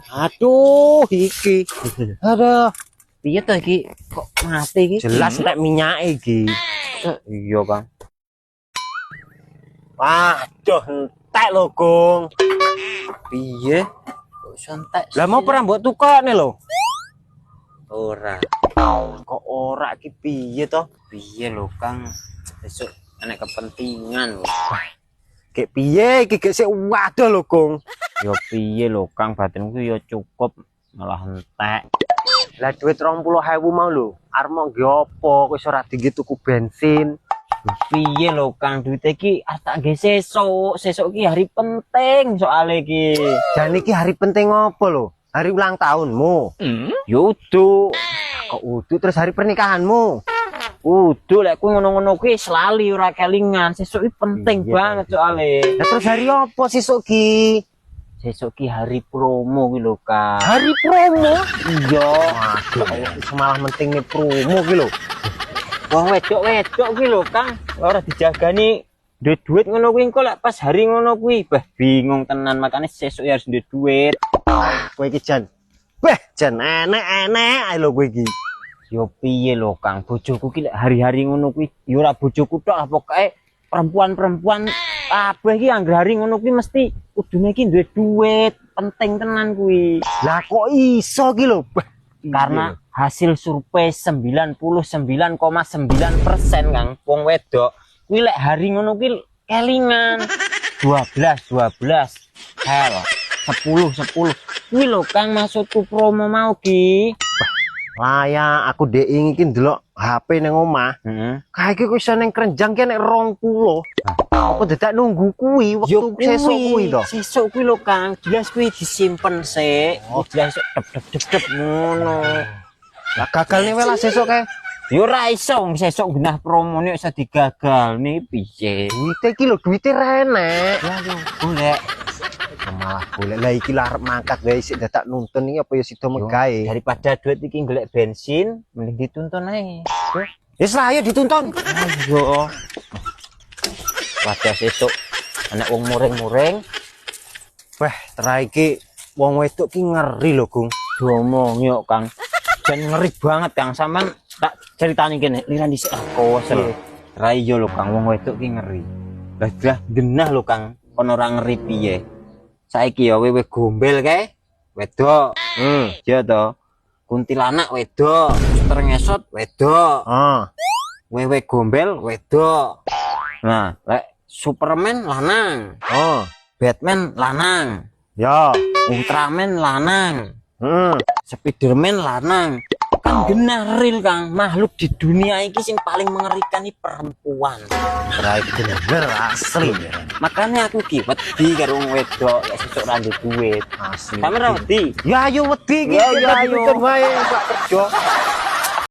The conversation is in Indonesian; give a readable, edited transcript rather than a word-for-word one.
Aduh, iki. Aduh, Piye to iki? Kok mati iki? jelas entek minyak iki. Iya, Kang. Waduh, entek lho, Gung. Piye? Kok santai? Lah mau pernah mbok tukokne lho. Ora. Kok ora iki piye to? Piye lho, Kang? Besok ana kepentingan lho. Kayak piye iki gek sik waduh lho, Gung. Yo piye lho, Kang? Batinku yo cukup malah entek. Lah duit 20.000 mau lho. Arep mau nggo apa? Wis ora dinggo tuku bensin. Piye lho, Kang? Duit iki arep tak ngge sesuk. Sesuk iki hari penting soal iki. Jan iki hari penting apa lho? Hari ulang tahunmu. Yo udu. Kok udah terus hari pernikahanmu? Udu lek kuwi ngono-ngono kuwi selali ora kelingan. Sesuk iki penting Iya, banget soalnya. Lah terus hari apa sesuk ki? Sesuk ki hari promo kuwi lho, Kang. Hari promo. Iya. Waduh, malah penting nih promo ki lho. Wong wedok-wedok kuwi lho, Kang. Ora dijagani duit ngono kuwi engko lek pas hari ngono kuwi, bah bingung tenan makane sesuk ya harus duit duit. Kowe iki Jan. Weh, Jan enek-enek ae lho kowe iki. Yo piye lho, Kang? Bojoku ki lek hari-hari ngono kuwi ya ora bojoku tok lah pokoke perempuan-perempuan kabeh iki anggere hari ngono kuwi mesti kudune iki duwe duit, penting tenan kuwi. Lah kok iso ki lho? Karena hasil survei 99,9%, Kang, wong wedok kuwi lek hari ngono kuwi kelingan 12 hel 10 kuwi lho, Kang, maksudku promo mau ki. Layak aku dek iki ndelok HP ning omah. Kae iki kok iso ning krenjang ki nek 20. Apa dadak nunggu kuwi wektu sesuk kuwi to? Sesuk kuwi lho, Kang, jelas kuwi disimpen sik. Jelas dep ngono. Lah gagal nih lah sesuk kae. Yo ora iso wong sesuk genah promone iso digagal nih piye. Duite iki lho, duite renek. Ya yo golek. Malah golek lah iki arep mangkat wae sik dadak nuntun iki apa ya sida megae. Daripada duit iki golek bensin, mending dituntun ae. Wis lah ayo dituntun. Ayo. Pada sesuk anak wong muring-muring. Wah, terakhir iki wong wedok ki ngeri lho, Gung. Diomong yo, Kang. Dan ngeri banget, Kang. Sampeyan tak ceritani kene, liran dhisik kosel. Rai yo lho, Kang, wong wedok ki ngeri. Lah dah genah lho, Kang. Kon ora ngeri piye? Saiki ya wewe gombel kae, wedok. Ya to. Kuntilanak wedok, suster ngesot wedok. Wewe gombel wedok. Nah, lek Superman lanang. Batman lanang. Ya. Ultraman lanang. Spiderman lanang. Kan genah real, Kang, makhluk di dunia iki sing paling mengerikan iki perempuan. Terakhir bener asli. Makanya aku ki wedi karo wong wedok lek sesuk ra duwe duit. Asli. Sampe ra wedi. Ya ayo wedi iki. Ya ayo. Wae Pak kerja.